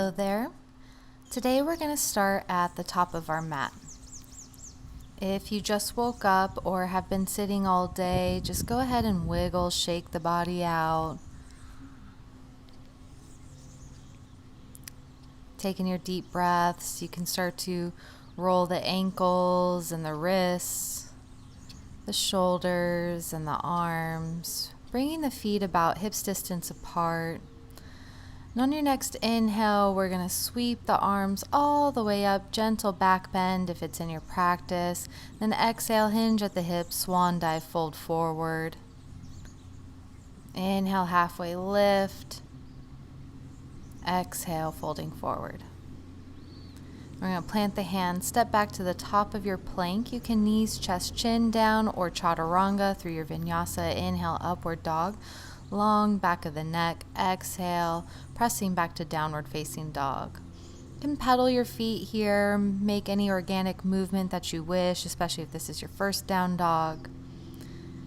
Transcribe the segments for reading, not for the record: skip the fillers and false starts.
Hello there. Today we're going to start at the top of our mat. If you just woke up or have been sitting all day, just go ahead and wiggle, shake the body out. Taking your deep breaths, you can start to roll the ankles and the wrists, the shoulders and the arms, bringing the feet about hips distance apart. And on your next inhale, we're going to sweep the arms all the way up, gentle back bend if it's in your practice. Then exhale, hinge at the hips, swan dive, fold forward. Inhale, halfway lift. Exhale, folding forward. We're going to plant the hands, step back to the top of your plank. You can knees, chest, chin down, or chaturanga through your vinyasa. Inhale, upward dog. Long back of the neck, exhale, pressing back to downward facing dog. You can pedal your feet here, make any organic movement that you wish, especially if this is your first down dog.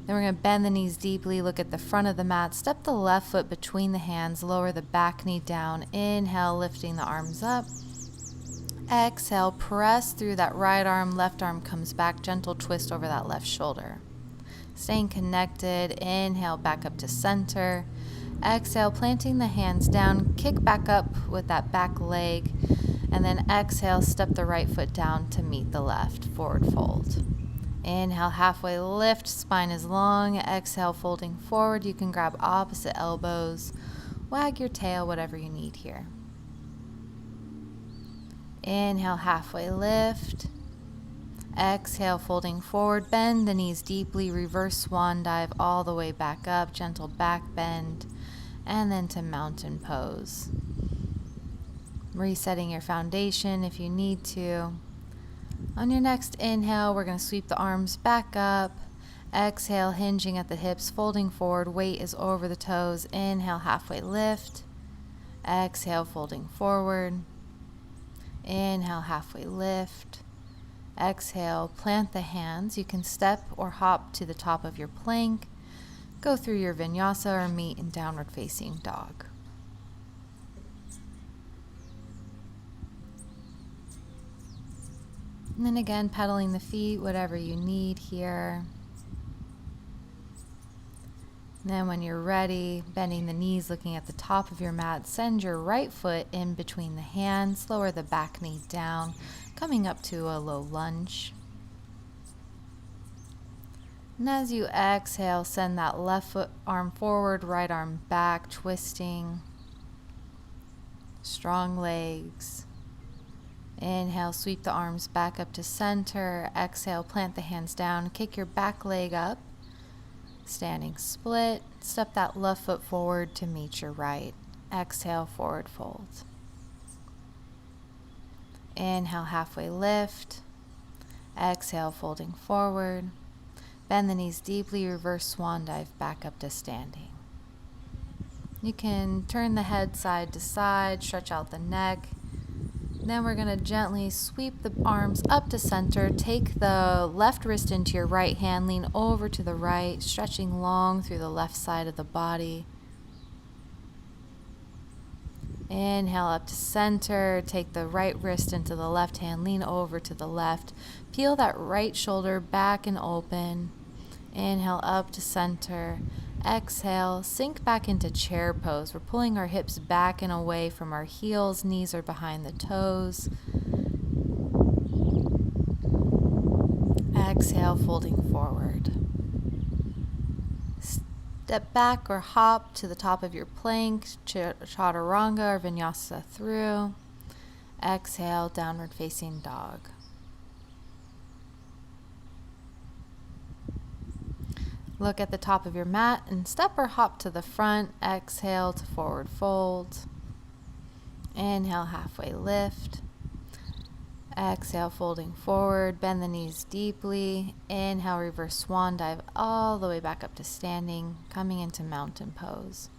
Then we're going to bend the knees deeply, look at the front of the mat, step the left foot between the hands, lower the back knee down, inhale, lifting the arms up. Exhale, press through that right arm, left arm comes back, gentle twist over that left shoulder. Staying connected, inhale back up to center. Exhale, planting the hands down, kick back up with that back leg. And then exhale, step the right foot down to meet the left, forward fold. Inhale, halfway lift, spine is long. Exhale, folding forward. You can grab opposite elbows, wag your tail, whatever you need here. Inhale, halfway lift. Exhale, folding forward, bend the knees deeply, reverse swan dive all the way back up, gentle back bend, and then to mountain pose. Resetting your foundation if you need to. On your next inhale, we're going to sweep the arms back up. Exhale, hinging at the hips, folding forward, weight is over the toes. Inhale, halfway lift. Exhale, folding forward. Inhale, halfway lift. Exhale, plant the hands. You can step or hop to the top of your plank. Go through your vinyasa or meet in downward facing dog. And then again, pedaling the feet, whatever you need here. And then when you're ready, bending the knees, looking at the top of your mat, send your right foot in between the hands, lower the back knee down, coming up to a low lunge. And as you exhale, send that left foot arm forward, right arm back, twisting. Strong legs. Inhale, sweep the arms back up to center. Exhale, plant the hands down, kick your back leg up. Standing split, step that left foot forward to meet your right. Exhale, forward fold. Inhale, halfway lift. Exhale, folding forward. Bend the knees deeply, reverse swan dive back up to standing. You can turn the head side to side, stretch out the neck. Then we're going to gently sweep the arms up to center. Take the left wrist into your right hand, lean over to the right, stretching long through the left side of the body. Inhale up to center, take the right wrist into the left hand, lean over to the left. Peel that right shoulder back and open. Inhale up to center. Exhale, sink back into chair pose. We're pulling our hips back and away from our heels, knees are behind the toes. Exhale, folding forward. Step back or hop to the top of your plank, chaturanga or vinyasa through. Exhale, downward facing dog. Look at the top of your mat and step or hop to the front. Exhale to forward fold. Inhale, halfway lift. Exhale, folding forward. Bend the knees deeply. Inhale, reverse swan dive all the way back up to standing, coming into mountain pose.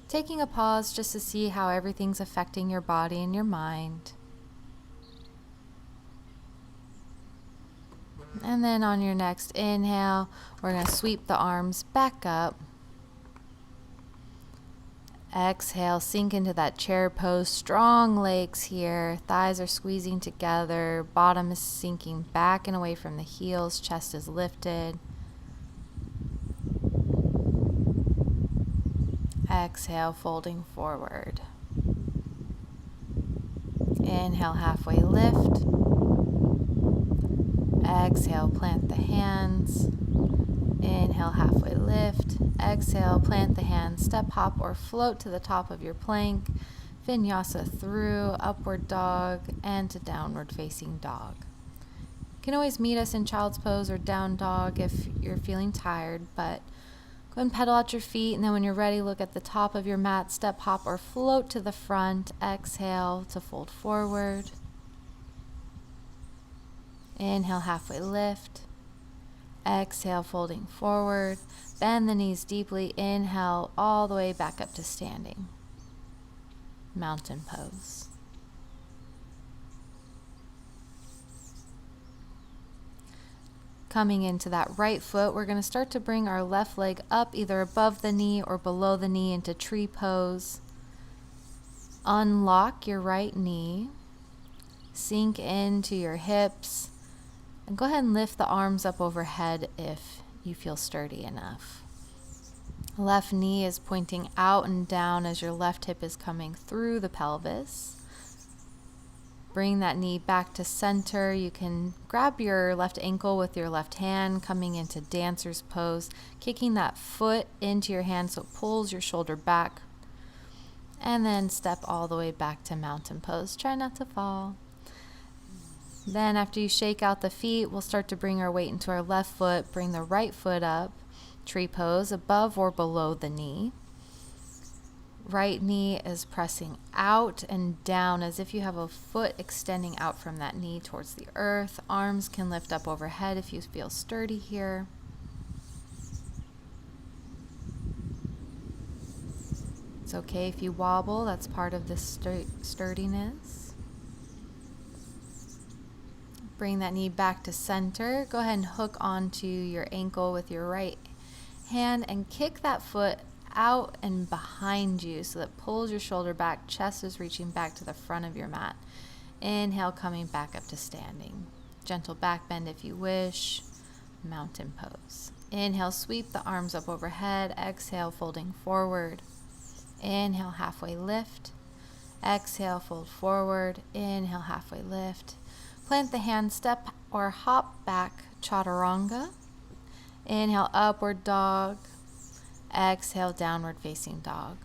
Taking a pause just to see how everything's affecting your body and your mind. And then on your next inhale, we're going to sweep the arms back up. Exhale, sink into that chair pose. Strong legs here. Thighs are squeezing together. Bottom is sinking back and away from the heels. Chest is lifted. Exhale, folding forward. Inhale, halfway lift. Exhale, plant the hands. Inhale, halfway lift. Exhale, plant the hands. Step, hop, or float to the top of your plank. Vinyasa through, upward dog, and to downward facing dog. You can always meet us in child's pose or down dog if you're feeling tired, but go ahead and pedal out your feet, and then when you're ready, look at the top of your mat, step, hop, or float to the front. Exhale to fold forward. Inhale, halfway lift. Exhale, folding forward. Bend the knees deeply. Inhale, all the way back up to standing. Mountain pose. Coming into that right foot, we're going to start to bring our left leg up either above the knee or below the knee into tree pose. Unlock your right knee. Sink into your hips. And go ahead and lift the arms up overhead if you feel sturdy enough. Left knee is pointing out and down as your left hip is coming through the pelvis. Bring that knee back to center. You can grab your left ankle with your left hand, coming into dancer's pose, kicking that foot into your hand so it pulls your shoulder back. And then step all the way back to mountain pose. Try not to fall. Then after you shake out the feet, we'll start to bring our weight into our left foot. Bring the right foot up, tree pose, above or below the knee. Right knee is pressing out and down as if you have a foot extending out from that knee towards the earth. Arms can lift up overhead if you feel sturdy here. It's okay if you wobble, that's part of the sturdiness. Bring that knee back to center. Go ahead and hook onto your ankle with your right hand and kick that foot out and behind you so that pulls your shoulder back. Chest is reaching back to the front of your mat. Inhale, coming back up to standing. Gentle back bend if you wish. Mountain pose. Inhale, sweep the arms up overhead. Exhale, folding forward. Inhale, halfway lift. Exhale, fold forward. Inhale, halfway lift. Plant the hand, step or hop back, chaturanga. Inhale, upward dog. Exhale, downward facing dog.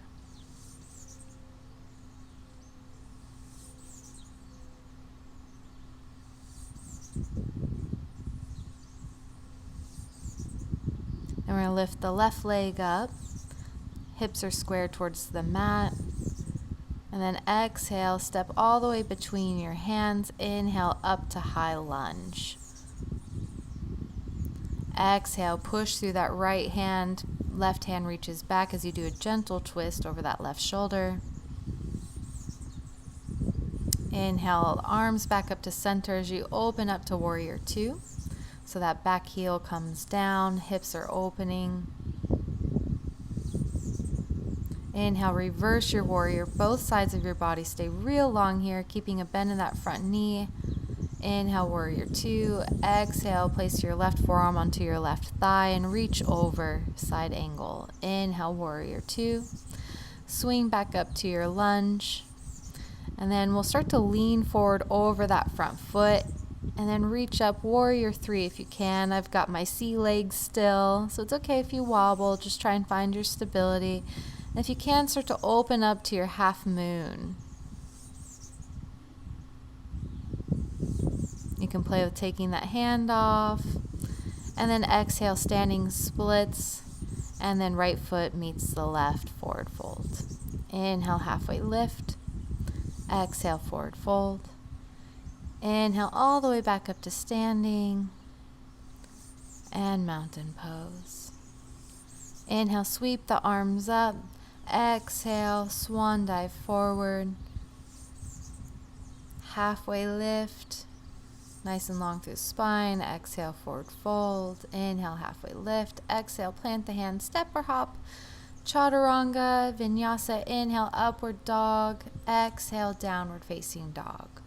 Then we're going to lift the left leg up. Hips are squared towards the mat. And then exhale, step all the way between your hands. Inhale, up to high lunge. Exhale, push through that right hand. Left hand reaches back as you do a gentle twist over that left shoulder. Inhale, arms back up to center as you open up to warrior two. So that back heel comes down, hips are opening. Inhale, reverse your warrior. Both sides of your body stay real long here, keeping a bend in that front knee. Inhale, warrior two. Exhale, place your left forearm onto your left thigh and reach over, side angle. Inhale, warrior two. Swing back up to your lunge. And then we'll start to lean forward over that front foot. And then reach up, warrior three if you can. I've got my sea legs still, so it's okay if you wobble. Just try and find your stability. And if you can, start to open up to your half moon. You can play with taking that hand off. And then exhale, standing splits. And then right foot meets the left, forward fold. Inhale, halfway lift. Exhale, forward fold. Inhale all the way back up to standing. And mountain pose. Inhale, sweep the arms up. Exhale, swan dive forward. Halfway lift. Nice and long through the spine. Exhale, forward fold. Inhale, halfway lift. Exhale, plant the hand, step or hop Chaturanga, Vinyasa, inhale, upward dog. Exhale, downward facing dog.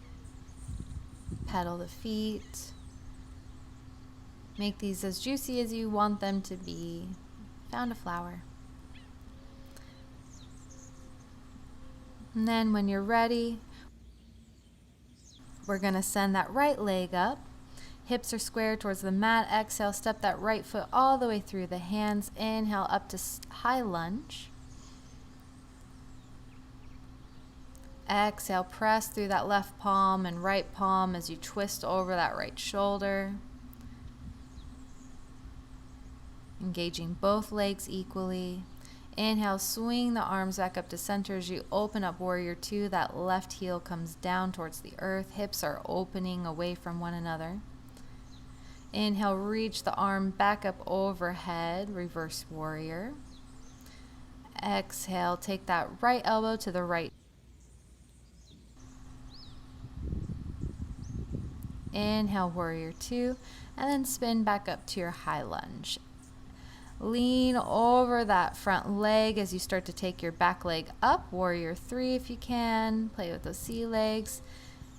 Pedal the feet. Make these as juicy as you want them to be. Found a flower. And then when you're ready, we're going to send that right leg up. Hips are square towards the mat. Exhale, step that right foot all the way through the hands. Inhale, up to high lunge. Exhale, press through that left palm and right palm as you twist over that right shoulder. Engaging both legs equally. Inhale, swing the arms back up to center as you open up Warrior Two. That left heel comes down towards the earth. Hips are opening away from one another. Inhale, reach the arm back up overhead, Reverse Warrior. Exhale, take that right elbow to the right. Inhale, Warrior Two, and then spin back up to your high lunge. Lean over that front leg as you start to take your back leg up. Warrior Three if you can. Play with those sea legs.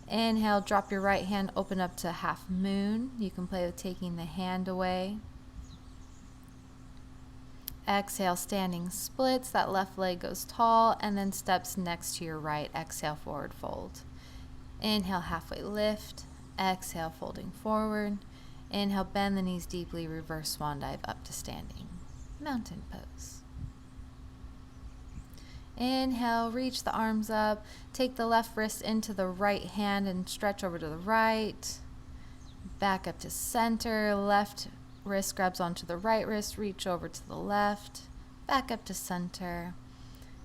Inhale, drop your right hand, open up to half moon. You can play with taking the hand away. Exhale, standing splits. That left leg goes tall and then steps next to your right. Exhale, forward fold. Inhale, halfway lift. Exhale, folding forward. Inhale, bend the knees deeply, reverse swan dive up to standing. Mountain pose. Inhale, reach the arms up. Take the left wrist into the right hand and stretch over to the right. Back up to center. Left wrist grabs onto the right wrist. Reach over to the left. Back up to center.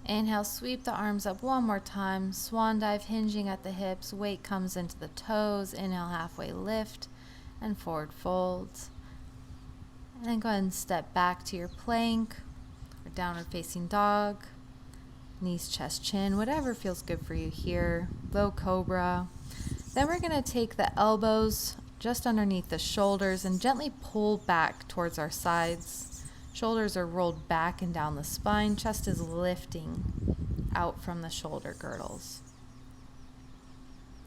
Inhale, sweep the arms up one more time. Swan dive, hinging at the hips. Weight comes into the toes. Inhale, halfway lift and forward folds. And then go ahead and step back to your plank or downward facing dog. Knees, chest, chin, whatever feels good for you here. Low cobra. Then we're going to take the elbows just underneath the shoulders and gently pull back towards our sides. Shoulders are rolled back and down the spine. Chest is lifting out from the shoulder girdles.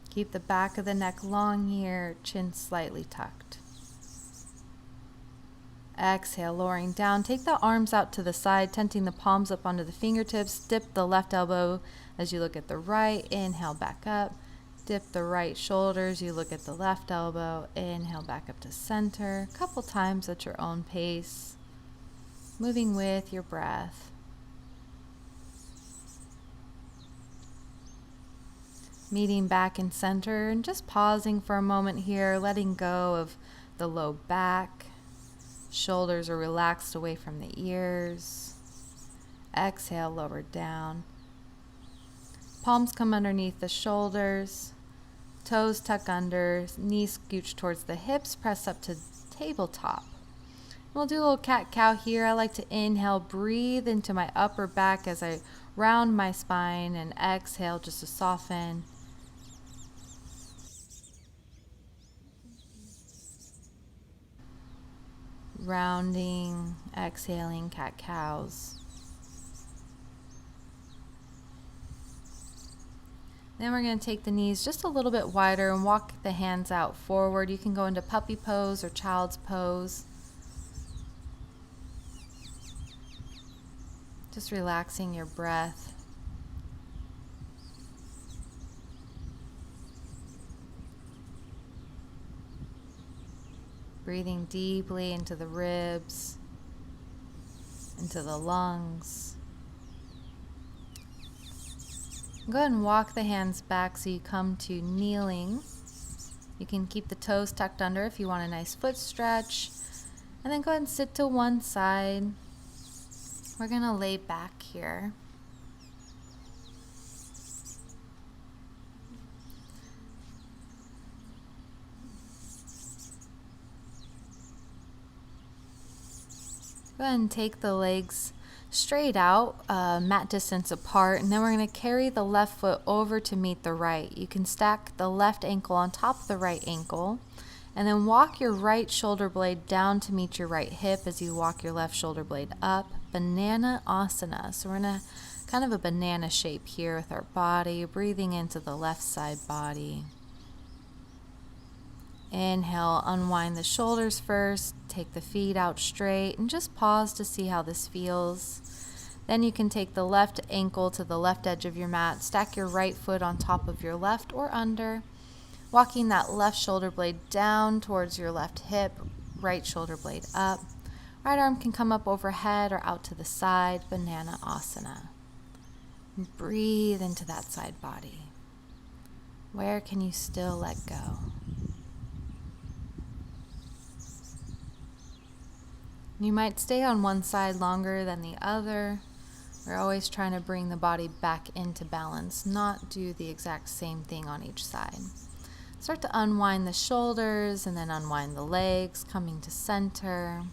Keep the back of the neck long here, chin slightly tucked. Exhale, lowering down. Take the arms out to the side, tenting the palms up onto the fingertips. Dip the left elbow as you look at the right. Inhale, back up. Dip the right shoulder as you look at the left elbow. Inhale, back up to center. A couple times at your own pace. Moving with your breath. Meeting back in center and just pausing for a moment here, letting go of the low back. Shoulders are relaxed away from the ears. Exhale, lower down. Palms come underneath the shoulders. Toes tuck under. Knees scooch towards the hips. Press up to tabletop. We'll do a little cat-cow here. I like to inhale, breathe into my upper back as I round my spine, and exhale just to soften. Rounding, exhaling, cat-cows. Then we're going to take the knees just a little bit wider and walk the hands out forward. You can go into puppy pose or child's pose. Just relaxing your breath. Breathing deeply into the ribs, into the lungs. Go ahead and walk the hands back so you come to kneeling. You can keep the toes tucked under if you want a nice foot stretch. And then go ahead and sit to one side. We're going to lay back here. Go ahead and take the legs straight out, mat distance apart, and then we're going to carry the left foot over to meet the right. You can stack the left ankle on top of the right ankle, and then walk your right shoulder blade down to meet your right hip as you walk your left shoulder blade up. banana asana. So we're in a kind of a banana shape here with our body, breathing into the left side body. Inhale, unwind the shoulders first, take the feet out straight, and just pause to see how this feels. Then you can take the left ankle to the left edge of your mat, stack your right foot on top of your left or under, walking that left shoulder blade down towards your left hip, right shoulder blade up. Right arm can come up overhead or out to the side, banana asana. Breathe into that side body. Where can you still let go? You might stay on one side longer than the other. We're always trying to bring the body back into balance, not do the exact same thing on each side. Start to unwind the shoulders and then unwind the legs, coming to center,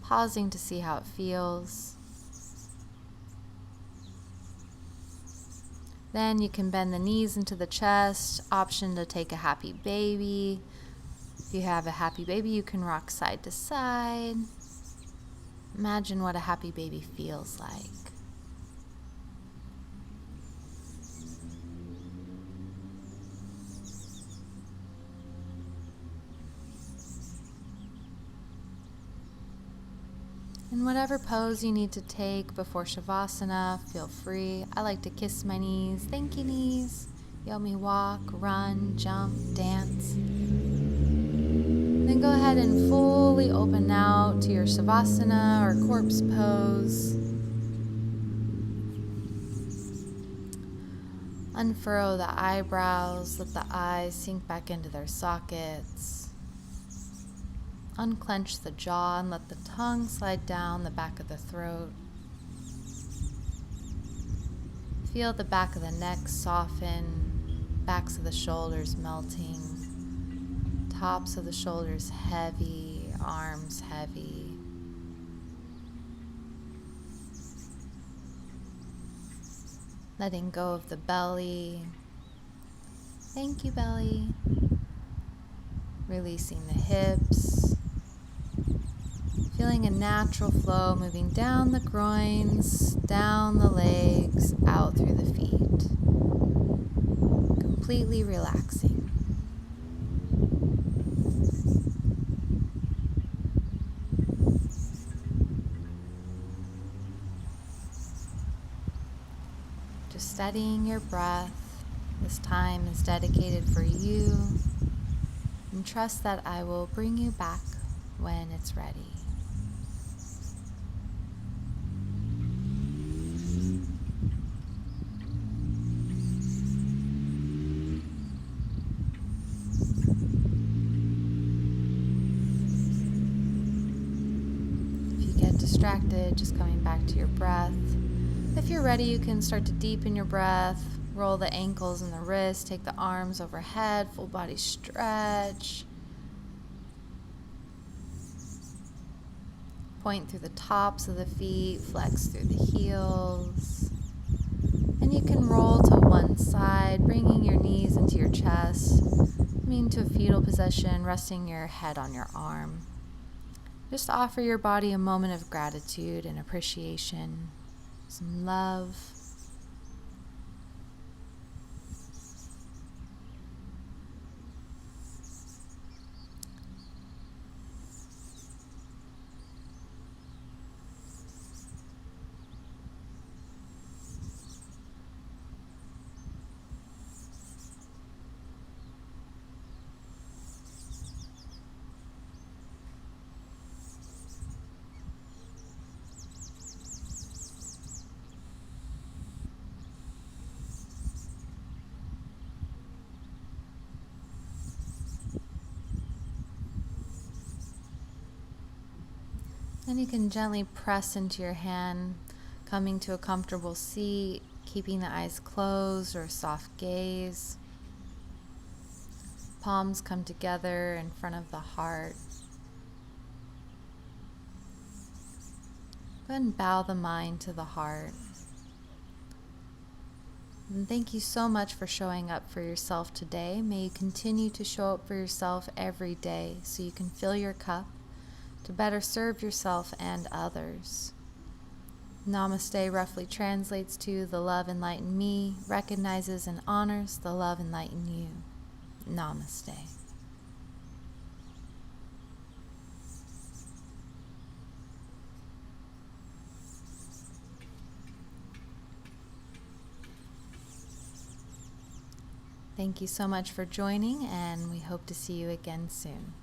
pausing to see how it feels. Then you can bend the knees into the chest, option to take a happy baby. If you have a happy baby, you can rock side to side. Imagine what a happy baby feels like. In whatever pose you need to take before Shavasana, feel free. I like to kiss my knees. Thank you, knees. You help me walk, run, jump, dance. Then go ahead and fully open out to your Shavasana or corpse pose. Unfurrow the eyebrows, let the eyes sink back into their sockets. Unclench the jaw and let the tongue slide down the back of the throat. Feel the back of the neck soften, backs of the shoulders melting, tops of the shoulders heavy, arms heavy. Letting go of the belly. Thank you, belly. Releasing the hips. Feeling a natural flow moving down the groins, down the legs, out through the feet. Completely relaxing. Just steadying your breath. This time is dedicated for you. And trust that I will bring you back when it's ready. Distracted, just coming back to your breath. If you're ready, you can start to deepen your breath, roll the ankles and the wrists, take the arms overhead, full body stretch. Point through the tops of the feet, flex through the heels. And you can roll to one side, bringing your knees into your chest, coming to a fetal position, resting your head on your arm. Just offer your body a moment of gratitude and appreciation, some love. Then you can gently press into your hand, coming to a comfortable seat, keeping the eyes closed or a soft gaze. Palms come together in front of the heart. Go ahead and bow the mind to the heart. And thank you so much for showing up for yourself today. May you continue to show up for yourself every day so you can fill your cup to better serve yourself and others. Namaste roughly translates to the love enlightened me, recognizes and honors the love enlightened you. Namaste. Thank you so much for joining, and we hope to see you again soon.